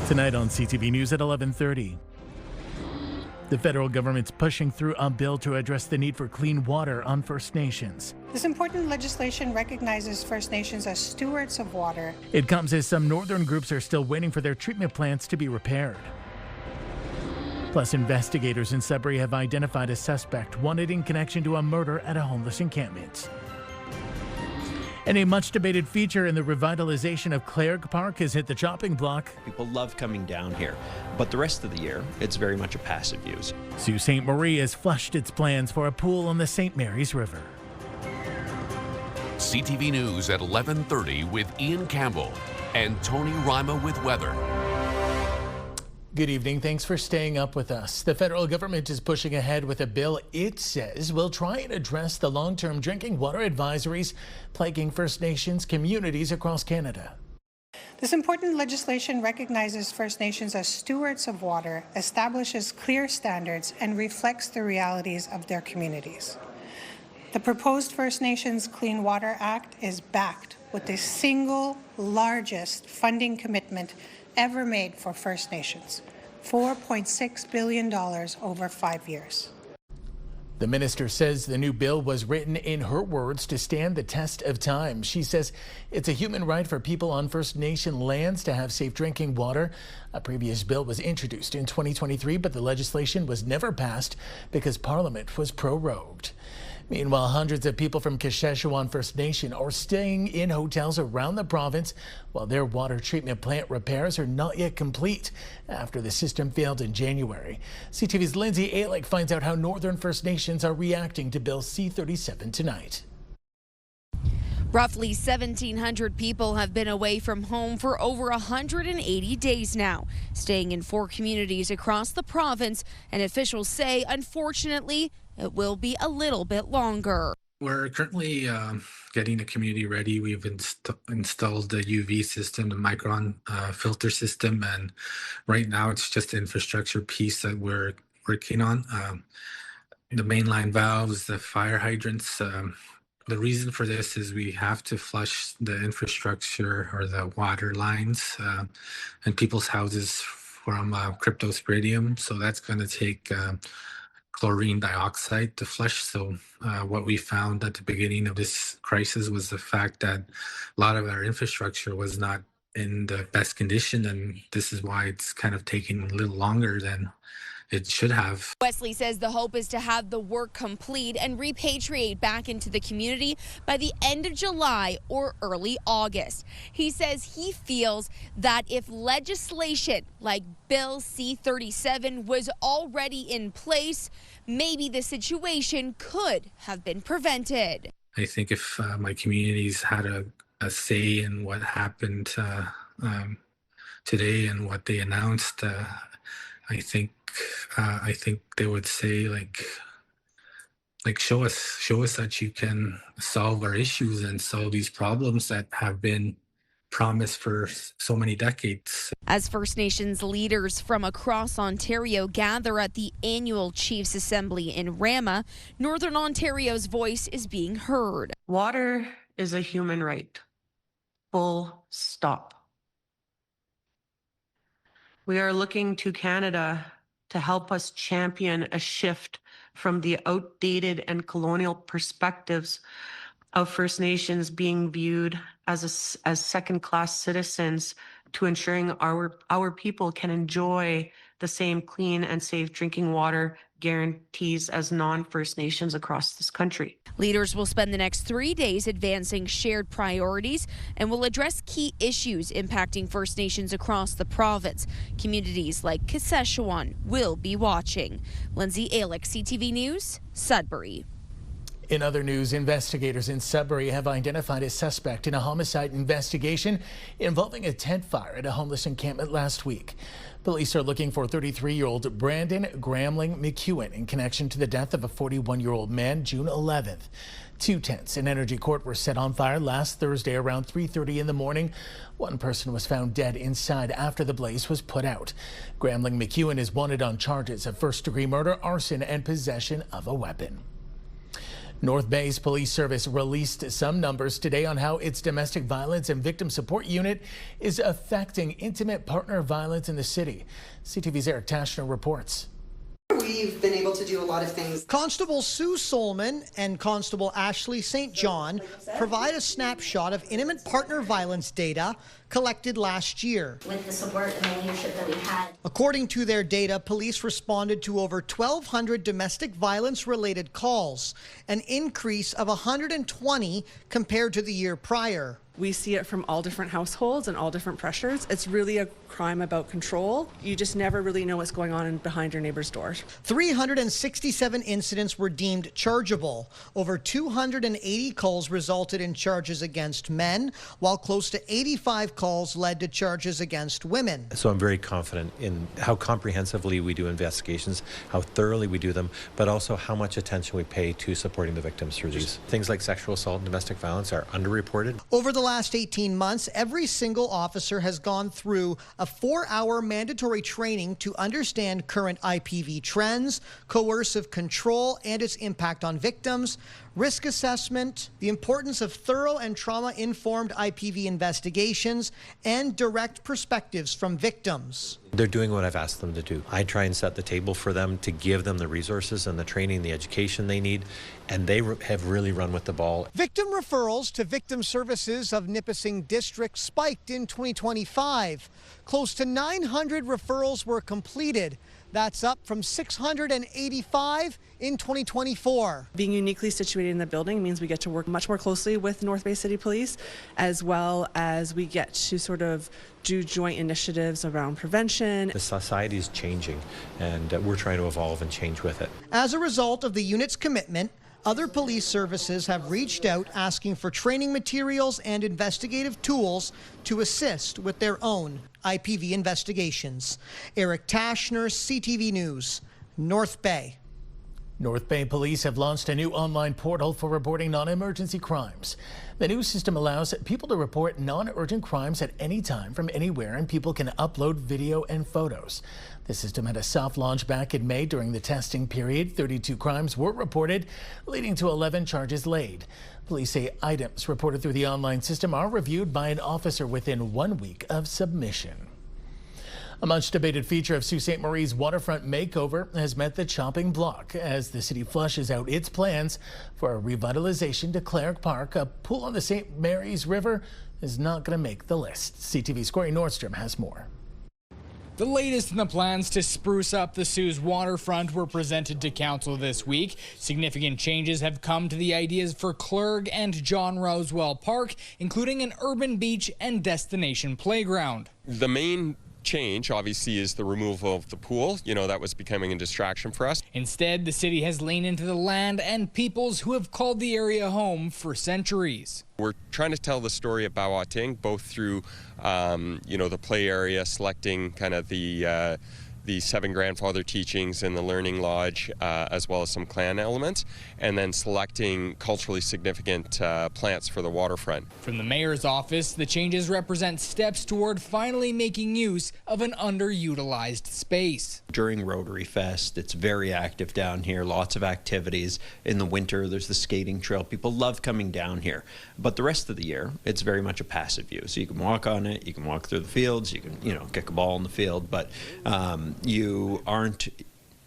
Tonight on CTV News at 11:30. The federal government's pushing through a bill to address the need for clean water on First Nations. This important legislation recognizes First Nations as stewards of water. It comes as some northern groups are still waiting for their treatment plants to be repaired. Plus, investigators in Sudbury have identified a suspect wanted in connection to a murder at a homeless encampment. And a much-debated feature in the revitalization of Clark Park has hit the chopping block. People love coming down here, but the rest of the year, it's very much a passive use. Sault Ste. Marie has flushed its plans for a pool on the St. Mary's River. CTV News at 11:30 with Ian Campbell and Tony Rima with weather. Good evening. Thanks for staying up with us. The federal government is pushing ahead with a bill it says will try and address the long-term drinking water advisories plaguing First Nations communities across Canada. This important legislation recognizes First Nations as stewards of water, establishes clear standards, and reflects the realities of their communities. The proposed First Nations Clean Water Act is backed with the single largest funding commitment ever made for First Nations, $4.6 billion over 5 years. The minister says the new bill was written, in her words, to stand the test of time. She says it's a human right for people on First Nation lands to have safe drinking water. A previous bill was introduced in 2023, but the legislation was never passed because Parliament was prorogued. Meanwhile, hundreds of people from Saskatchewan First Nation are staying in hotels around the province while their water treatment plant repairs are not yet complete after the system failed in January. CTV's Lindsay Alick finds out how Northern First Nations are reacting to Bill C-37 tonight. Roughly 1,700 people have been away from home for over 180 days now, staying in 4 communities across the province, and officials say, unfortunately, it will be a little bit longer. We're currently getting the community ready. We've installed the UV system, the Micron filter system, and right now it's just the infrastructure piece that we're working on. The mainline valves, the fire hydrants. The reason for this is we have to flush the infrastructure or the water lines in people's houses from cryptosporidium. So that's going to take chlorine dioxide to flush. So what we found at the beginning of this crisis was the fact that a lot of our infrastructure was not in the best condition, and this is why it's kind of taking a little longer than it should have. Wesley says the hope is to have the work complete and repatriate back into the community by the end of July or early August. He says he feels that if legislation like Bill C-37 was already in place, maybe the situation could have been prevented. I think if my communities had a say in what happened today and what they announced, I think they would say like show us that you can solve our issues and solve these problems that have been promised for so many decades. As First Nations leaders from across Ontario gather at the annual Chiefs Assembly in Rama, Northern Ontario's voice is being heard. Water is a human right. Full stop. We are looking to Canada to help us champion a shift from the outdated and colonial perspectives of First Nations being viewed as second-class citizens to ensuring our people can enjoy the same clean and safe drinking water guarantees as non-First Nations across this country. Leaders will spend the next 3 days advancing shared priorities and will address key issues impacting First Nations across the province. Communities like Saskatchewan will be watching. Lindsay Alick, CTV News, Sudbury. In other news, investigators in Sudbury have identified a suspect in a homicide investigation involving a tent fire at a homeless encampment last week. Police are looking for 33-year-old Brandon Gramling McEwen in connection to the death of a 41-year-old man June 11th. 2 tents in Energy Court were set on fire last Thursday around 3:30 in the morning. One person was found dead inside after the blaze was put out. Gramling McEwen is wanted on charges of first-degree murder, arson, and possession of a weapon. North Bay's police service released some numbers today on how its domestic violence and victim support unit is affecting intimate partner violence in the city. CTV's Eric Tashner reports. We've been able to do a lot of things. Constable Sue Solman and Constable Ashley St. John provide a snapshot of intimate partner violence data collected last year. With the support and the leadership that we had. According to their data, police responded to over 1,200 domestic violence-related calls, an increase of 120 compared to the year prior. We see it from all different households and all different pressures. It's really a crime about control. You just never really know what's going on behind your neighbor's door. 367 incidents were deemed chargeable. Over 280 calls resulted in charges against men, while close to 85 calls led to charges against women. So I'm very confident in how comprehensively we do investigations, how thoroughly we do them, but also how much attention we pay to supporting the victims through these. Things like sexual assault and domestic violence are underreported. Over the last 18 months, every single officer has gone through a 4-hour mandatory training to understand current IPV trends, coercive control and its impact on victims, risk assessment, the importance of thorough and trauma-informed IPV investigations, and direct perspectives from victims. They're doing what I've asked them to do. I try and set the table for them to give them the resources and the training, the education they need, and they have really run with the ball. Victim referrals to victim services of Nipissing District spiked in 2025. Close to 900 referrals were completed. That's up from 685 in 2024. Being uniquely situated in the building means we get to work much more closely with North Bay City Police, as well as we get to sort of do joint initiatives around prevention. The society is changing, and we're trying to evolve and change with it. As a result of the unit's commitment, other police services have reached out asking for training materials and investigative tools to assist with their own IPV investigations. Eric Tashner, CTV News, North Bay. North Bay Police have launched a new online portal for reporting non-emergency crimes. The new system allows people to report non-urgent crimes at any time from anywhere, and people can upload video and photos. The system had a soft launch back in May. During the testing period, 32 crimes were reported, leading to 11 charges laid. Police say items reported through the online system are reviewed by an officer within 1 week of submission. A much-debated feature of Sault Ste. Marie's waterfront makeover has met the chopping block as the city flushes out its plans for a revitalization to Clark Park. A pool on the St. Mary's River is not going to make the list. CTV's Corey Nordstrom has more. The latest in the plans to spruce up the Sault's waterfront were presented to council this week. Significant changes have come to the ideas for Clerg and John Roswell Park, including an urban beach and destination playground. The main change obviously is the removal of the pool. You know, that was becoming a distraction for us. Instead, the city has leaned into the land and peoples who have called the area home for centuries. We're trying to tell the story of Bawating, both through you know, the play area, selecting kind of the 7 grandfather teachings in the learning lodge, as well as some clan elements, and then selecting culturally significant plants for the waterfront. From the mayor's office, the changes represent steps toward finally making use of an underutilized space. During Rotary Fest, it's very active down here, lots of activities. In the winter, there's the skating trail. People love coming down here. But the rest of the year, it's very much a passive view. So you can walk on it, you can walk through the fields, you can, you know, kick a ball in the field, but you aren't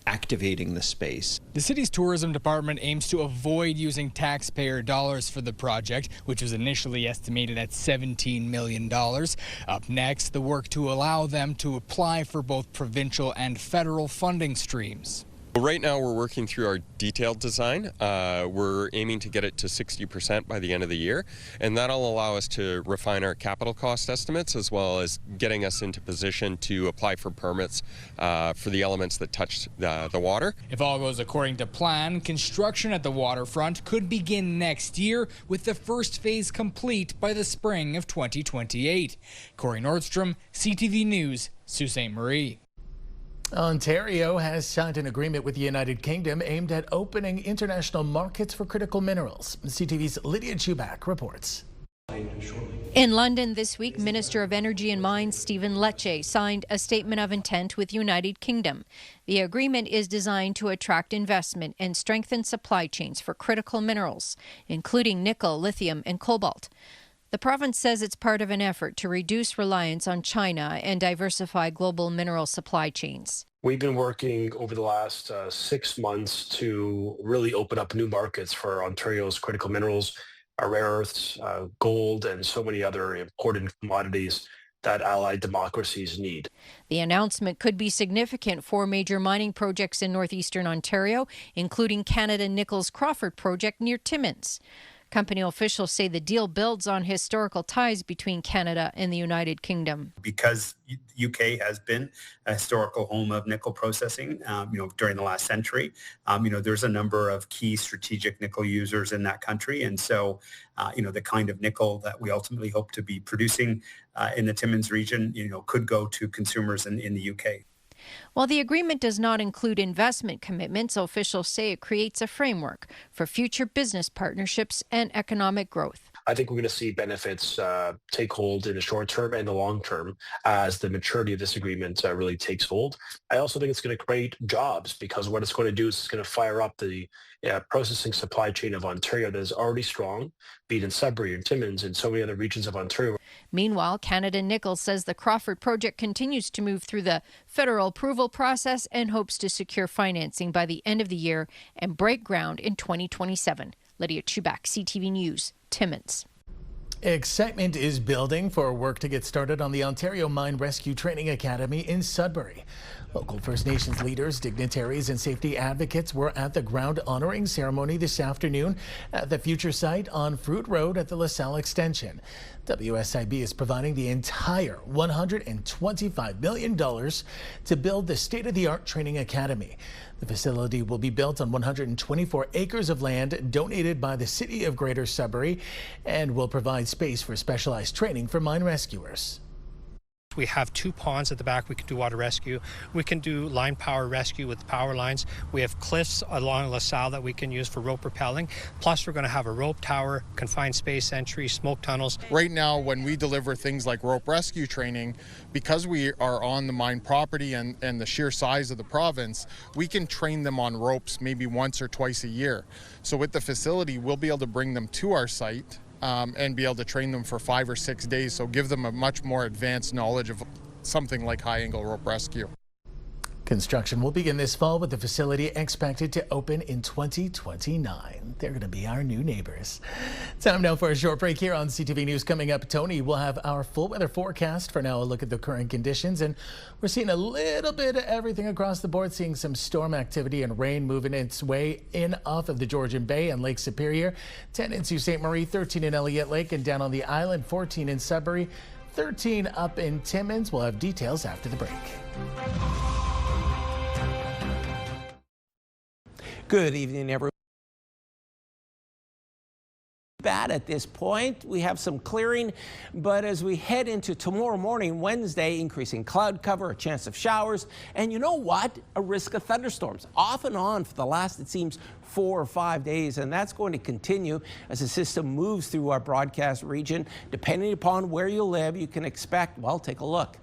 activating the space. The city's tourism department aims to avoid using taxpayer dollars for the project, which was initially estimated at $17 million. Up next, the work to allow them to apply for both provincial and federal funding streams. Right now we're working through our detailed design. We're aiming to get it to 60% by the end of the year, and that'll allow us to refine our capital cost estimates, as well as getting us into position to apply for permits for the elements that touch the water. If all goes according to plan, construction at the waterfront could begin next year, with the first phase complete by the spring of 2028. Corey Nordstrom, CTV News, Sault Ste. Marie. Ontario has signed an agreement with the United Kingdom aimed at opening international markets for critical minerals. CTV's Lydia Chubak reports. In London this week, Minister of Energy and Mines Stephen Lecce signed a statement of intent with United Kingdom. The agreement is designed to attract investment and strengthen supply chains for critical minerals, including nickel, lithium, and cobalt. The province says it's part of an effort to reduce reliance on China and diversify global mineral supply chains. We've been working over the last 6 months to really open up new markets for Ontario's critical minerals, rare earths, gold, and so many other important commodities that allied democracies need. The announcement could be significant for major mining projects in northeastern Ontario, including Canada Nickel's Crawford project near Timmins. Company officials say the deal builds on historical ties between Canada and the United Kingdom. Because UK has been a historical home of nickel processing, during the last century, there's a number of key strategic nickel users in that country. And so, the kind of nickel that we ultimately hope to be producing in the Timmins region, could go to consumers in the UK. While the agreement does not include investment commitments, officials say it creates a framework for future business partnerships and economic growth. I think we're going to see benefits take hold in the short term and the long term as the maturity of this agreement really takes hold. I also think it's going to create jobs, because what it's going to do is it's going to fire up the processing supply chain of Ontario that is already strong, be it in Sudbury and Timmins and so many other regions of Ontario. Meanwhile, Canada Nickel says the Crawford project continues to move through the federal approval process and hopes to secure financing by the end of the year and break ground in 2027. Lydia Chubak, CTV News, Timmins. Excitement is building for work to get started on the Ontario Mine Rescue Training Academy in Sudbury. Local First Nations leaders, dignitaries, and safety advocates were at the ground honoring ceremony this afternoon at the future site on Fruit Road at the LaSalle Extension. WSIB is providing the entire $125 million to build the state-of-the-art training academy. The facility will be built on 124 acres of land donated by the City of Greater Sudbury and will provide space for specialized training for mine rescuers. We have 2 ponds at the back. We can do water rescue. We can do line power rescue with power lines. We have cliffs along LaSalle that we can use for rope rappelling. Plus, we're going to have a rope tower, confined space entry, smoke tunnels. Right now, when we deliver things like rope rescue training, because we are on the mine property and the sheer size of the province, we can train them on ropes maybe once or twice a year. So with the facility, we'll be able to bring them to our site and be able to train them for 5 or 6 days, so give them a much more advanced knowledge of something like high-angle rope rescue. Construction will begin this fall, with the facility expected to open in 2029. They're going to be our new neighbors. Time now for a short break here on CTV News. Coming up, Tony will have our full weather forecast. For now, a look at the current conditions, and we're seeing a little bit of everything across the board, seeing some storm activity and rain moving its way in off of the Georgian Bay and Lake Superior. 10 in Sault Ste. Marie, 13 in Elliott Lake, and down on the island, 14 in Sudbury, 13 up in Timmins. We'll have details after the break. Good evening, everyone. Bad at this point. We have some clearing, but as we head into tomorrow morning, Wednesday, increasing cloud cover, a chance of showers, and you know what? A risk of thunderstorms off and on for the last, it seems, 4 or 5 days, and that's going to continue as the system moves through our broadcast region. Depending upon where you live, you can expect, well, take a look.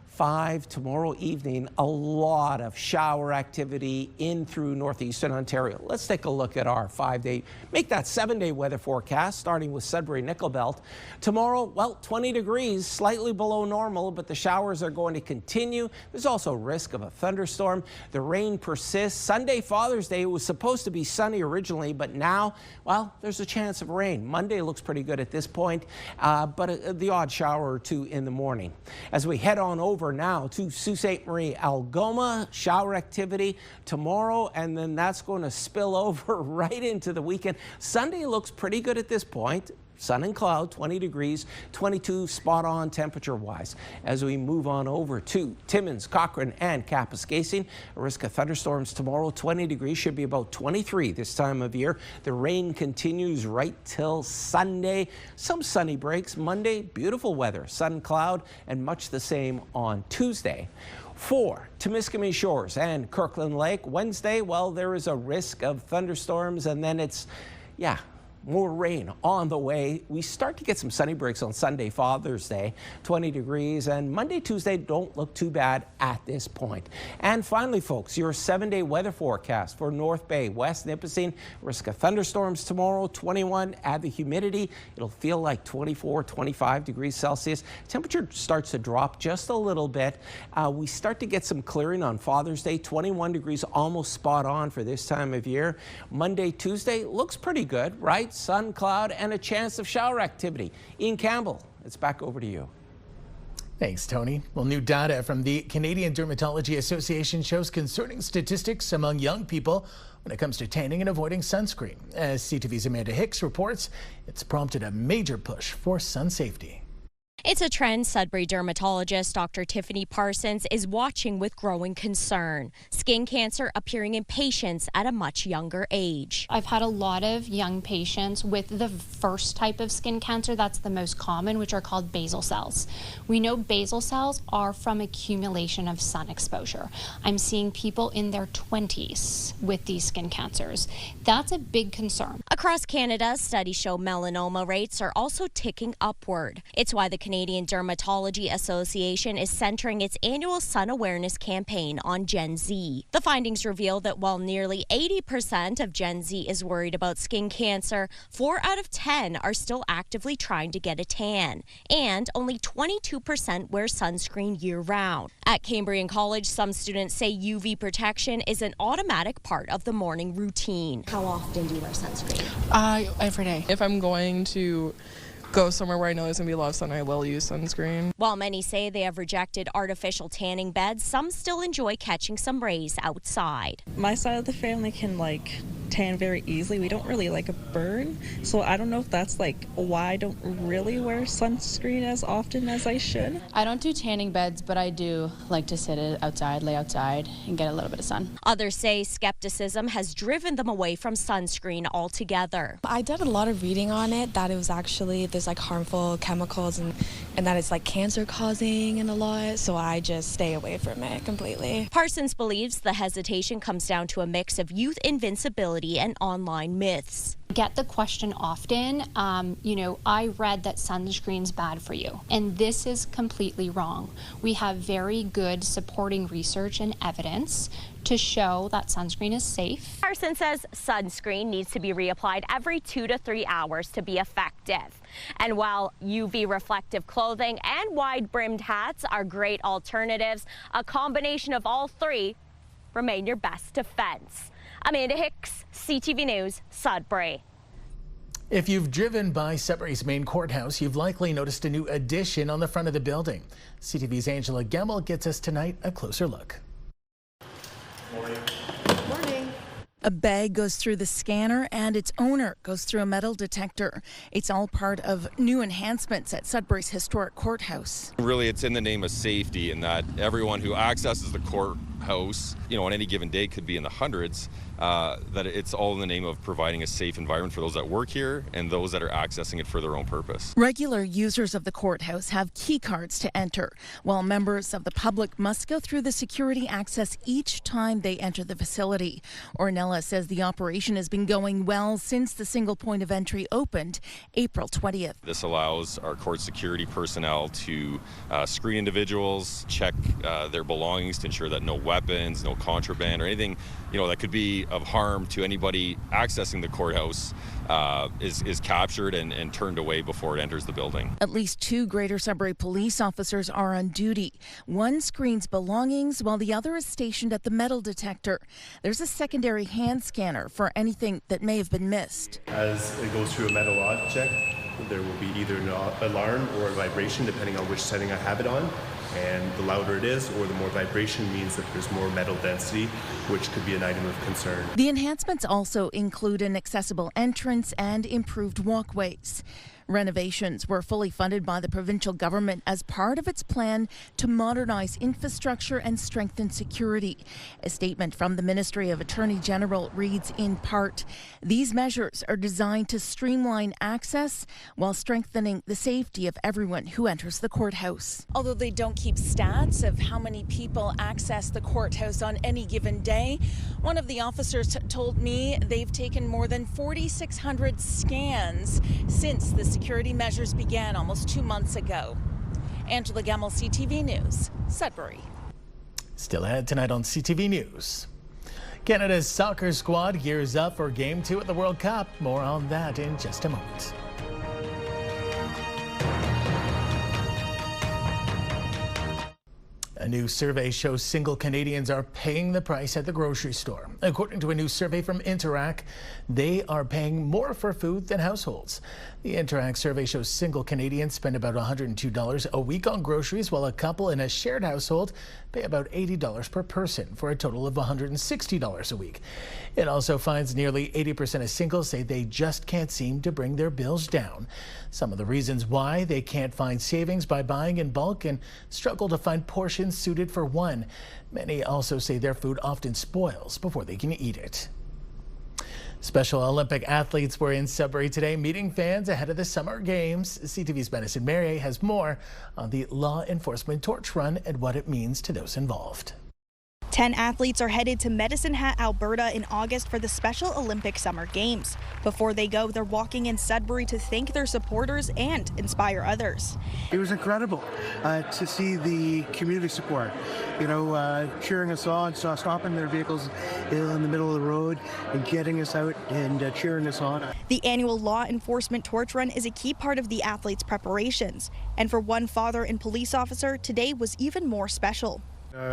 5 tomorrow evening, a lot of shower activity in through northeastern Ontario. Let's take a look at our 5-day, make that 7-day weather forecast, starting with Sudbury Nickel Belt. Tomorrow, well, 20 degrees, slightly below normal, but the showers are going to continue. There's also risk of a thunderstorm. The rain persists. Sunday, Father's Day, was supposed to be sunny originally, but now, well, there's a chance of rain. Monday looks pretty good at this point, but the odd shower or two in the morning. As we head on over now to Sault Ste. Marie, Algoma, shower activity tomorrow, and then that's going to spill over right into the weekend. Sunday looks pretty good at this point. Sun and cloud, 20 degrees, 22 spot on temperature wise. As we move on over to Timmins, Cochrane, and Kapuskasing, a risk of thunderstorms tomorrow, 20 degrees, should be about 23 this time of year. The rain continues right till Sunday. Some sunny breaks. Monday, beautiful weather, sun, cloud, and much the same on Tuesday. For Temiskaming Shores and Kirkland Lake, Wednesday, well, there is a risk of thunderstorms, and then it's, more rain on the way. We start to get some sunny breaks on Sunday, Father's Day, 20 degrees, and Monday, Tuesday don't look too bad at this point. And finally, folks, your 7-day weather forecast for North Bay, West Nipissing. Risk of thunderstorms tomorrow, 21. Add the humidity, it'll feel like 24, 25 degrees Celsius. Temperature starts to drop just a little bit. We start to get some clearing on Father's Day, 21 degrees, almost spot on for this time of year. Monday, Tuesday looks pretty good, right? Sun, cloud, and a chance of shower activity. Ian Campbell, it's back over to you. Thanks, Tony. Well, new data from the Canadian Dermatology Association shows concerning statistics among young people when it comes to tanning and avoiding sunscreen. As CTV's Amanda Hicks reports, it's prompted a major push for sun safety. It's a trend Sudbury dermatologist Dr. Tiffany Parsons is watching with growing concern. Skin cancer appearing in patients at a much younger age. I've had a lot of young patients with the first type of skin cancer that's the most common, which are called basal cells. We know basal cells are from accumulation of sun exposure. I'm seeing people in their 20s with these skin cancers. That's a big concern. Across Canada, studies show melanoma rates are also ticking upward. It's why the Canadian Dermatology Association is centering its annual sun awareness campaign on Gen Z. The findings reveal that while nearly 80% of Gen Z is worried about skin cancer, 4 out of 10 are still actively trying to get a tan, and only 22% wear sunscreen year-round. At Cambrian College, some students say UV protection is an automatic part of the morning routine. How often do you wear sunscreen? Every day. If I'm going to go somewhere where I know there's going to be a lot of sun, I will use sunscreen. While many say they have rejected artificial tanning beds, some still enjoy catching some rays outside. My side of the family can tan very easily. We don't really like a burn, so I don't know if that's why I don't really wear sunscreen as often as I should. I don't do tanning beds, but I do like to sit outside, lay outside, and get a little bit of sun. Others say skepticism has driven them away from sunscreen altogether. I did a lot of reading on it, that it was actually there's harmful chemicals and that it's cancer causing and a lot, so I just stay away from it completely. Parsons believes the hesitation comes down to a mix of youth invincibility and online myths. Get the question often, I read that sunscreen's bad for you, and this is completely wrong. We have very good supporting research and evidence to show that sunscreen is safe. Parsons says sunscreen needs to be reapplied every 2 to 3 hours to be effective. And while UV reflective clothing and wide-brimmed hats are great alternatives, a combination of all three remain your best defense. Amanda Hicks, CTV News, Sudbury. If you've driven by Sudbury's main courthouse, you've likely noticed a new addition on the front of the building. CTV's Angela Campbell gets us tonight a closer look. Morning. A bag goes through the scanner and its owner goes through a metal detector. It's all part of new enhancements at Sudbury's historic courthouse. Really, it's in the name of safety, in that everyone who accesses the courthouse, on any given day could be in the hundreds, that it's all in the name of providing a safe environment for those that work here and those that are accessing it for their own purpose. Regular users of the courthouse have key cards to enter, while members of the public must go through the security access each time they enter the facility. Ornella says the operation has been going well since the single point of entry opened April 20th. This allows our court security personnel to screen individuals, check their belongings to ensure that no weapons, no contraband, or anything that could be of harm to anybody accessing the courthouse is captured and turned away before it enters the building. At least 2 Greater Sudbury police officers are on duty. One screens belongings while the other is stationed at the metal detector. There's a secondary hand scanner for anything that may have been missed. As it goes through a metal object, there will be either an alarm or a vibration depending on which setting I have it on. And the louder it is, or the more vibration, means that there's more metal density, which could be an item of concern. The enhancements also include an accessible entrance and improved walkways. Renovations were fully funded by the provincial government as part of its plan to modernize infrastructure and strengthen security. A statement from the Ministry of Attorney General reads in part, "These measures are designed to streamline access while strengthening the safety of everyone who enters the courthouse." Although they don't keep stats of how many people access the courthouse on any given day, one of the officers told me they've taken more than 4,600 scans since the security measures began almost 2 months ago. Angela Gemmell, CTV News, Sudbury. Still ahead tonight on CTV News. Canada's soccer squad gears up for Game 2 at the World Cup. More on that in just a moment. A new survey shows single Canadians are paying the price at the grocery store. According to a new survey from Interac, they are paying more for food than households. The Interac survey shows single Canadians spend about $102 a week on groceries, while a couple in a shared household pay about $80 per person for a total of $160 a week. It also finds nearly 80% of singles say they just can't seem to bring their bills down. Some of the reasons why: they can't find savings by buying in bulk and struggle to find portions suited for one. Many also say their food often spoils before they can eat it. Special Olympic athletes were in Sudbury today meeting fans ahead of the Summer Games. CTV's Madison Marier has more on the law enforcement torch run and what it means to those involved. 10 athletes are headed to Medicine Hat, Alberta in August for the Special Olympic Summer Games. Before they go, they're walking in Sudbury to thank their supporters and inspire others. It was incredible to see the community support, cheering us on, stopping their vehicles in the middle of the road and getting us out and cheering us on. The annual law enforcement torch run is a key part of the athletes' preparations. And for one father and police officer, today was even more special.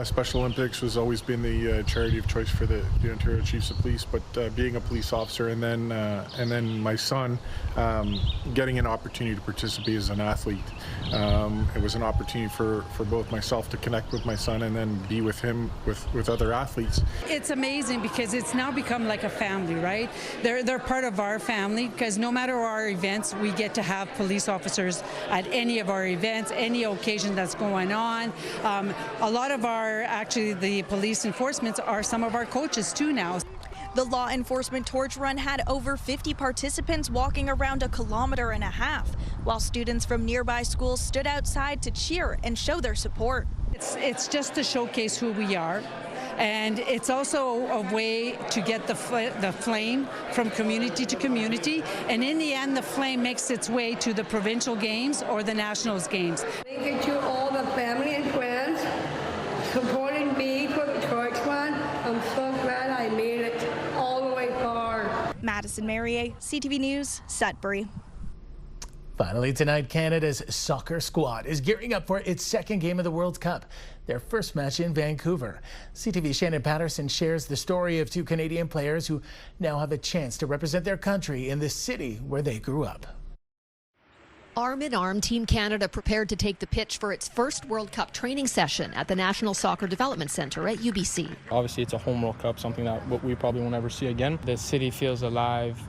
Special Olympics has always been the charity of choice for the Ontario Chiefs of Police, but being a police officer and then my son getting an opportunity to participate as an athlete, it was an opportunity for both myself to connect with my son and then be with him with other athletes. It's amazing because it's now become like a family, right? They're part of our family because no matter our events, we get to have police officers at any of our events, any occasion that's going on. A lot of the police enforcement are some of our coaches too now. The law enforcement torch run had over 50 participants walking around 1.5 kilometers, while students from nearby schools stood outside to cheer and show their support. It's just to showcase who we are. And it's also a way to get the flame from community to community. And in the end, the flame makes its way to the provincial games or the nationals games. Thank you to all the family and friends supporting me for the torch run. I'm so glad I made it all the way far. Madison Marier, CTV News, Sudbury. Finally tonight, Canada's soccer squad is gearing up for its second game of the World Cup, their first match in Vancouver. CTV's Shannon Patterson shares the story of two Canadian players who now have a chance to represent their country in the city where they grew up. Arm in arm, Team Canada prepared to take the pitch for its first World Cup training session at the National Soccer Development Centre at UBC. Obviously, it's a home World Cup, something that we probably won't ever see again. The city feels alive.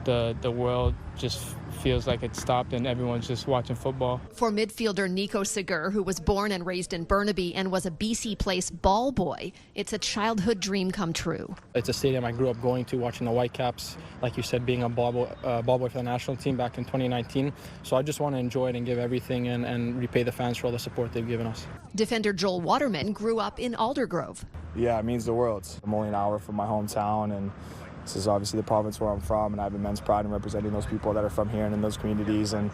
The world just feels like it stopped and everyone's just watching football. For midfielder Nico Segur, who was born and raised in Burnaby and was a BC Place ball boy, it's a childhood dream come true. It's a stadium I grew up going to, watching the Whitecaps, like you said, being a ball boy for the national team back in 2019. So I just want to enjoy it and give everything and repay the fans for all the support they've given us. Defender Joel Waterman grew up in Aldergrove. Yeah, it means the world. I'm only an hour from my hometown, and this is obviously the province where I'm from, and I have immense pride in representing those people that are from here and in those communities, and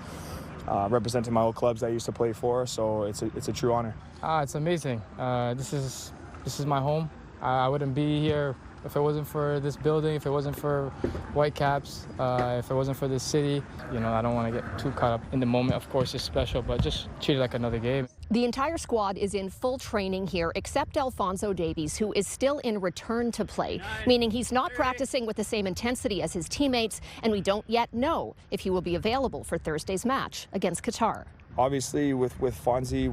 representing my old clubs that I used to play for. So it's a true honor. It's amazing. This is my home. I wouldn't be here if it wasn't for this building, if it wasn't for Whitecaps, if it wasn't for this city. I don't want to get too caught up in the moment. Of course, it's special, but just treat it like another game. The entire squad is in full training here, except Alphonso Davies, who is still in return to play, meaning he's not practicing with the same intensity as his teammates, and we don't yet know if he will be available for Thursday's match against Qatar. Obviously, with Fonzie,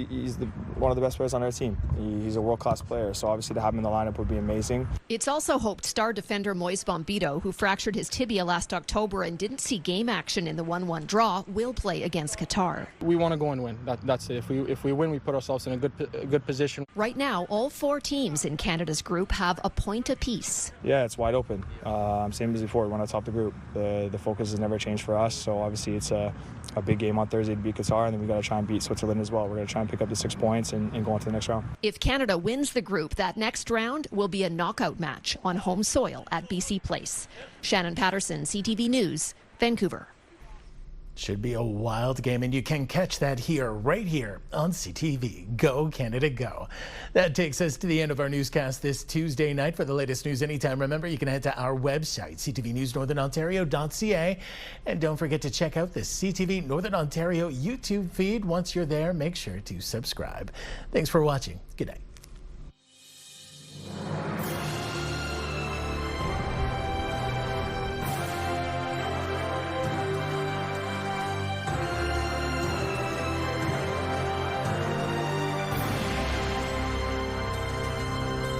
he's one of the best players on our team. He's a world-class player, so obviously to have him in the lineup would be amazing. It's also hoped star defender Moise Bombito, who fractured his tibia last October and didn't see game action in the 1-1 draw, will play against Qatar. We want to go and win. That's it. If we win, we put ourselves in a good position. Right now, all 4 teams in Canada's group have a point apiece. Yeah, it's wide open. Same as before. We want to top the group. The focus has never changed for us, so obviously it's a big game on Thursday to beat Qatar, and then we got to try and beat Switzerland as well. We're going to try and pick up the 6 points and go on to the next round. If Canada wins the group, that next round will be a knockout match on home soil at BC Place. Shannon Patterson, CTV News, Vancouver. Should be a wild game, and you can catch that right here on CTV. Go Canada, go. That takes us to the end of our newscast this Tuesday night. For the latest news anytime, remember you can head to our website, ctvnewsnorthernontario.ca, and don't forget to check out the CTV Northern Ontario YouTube feed. Once you're there, make sure to subscribe. Thanks for watching. Good night.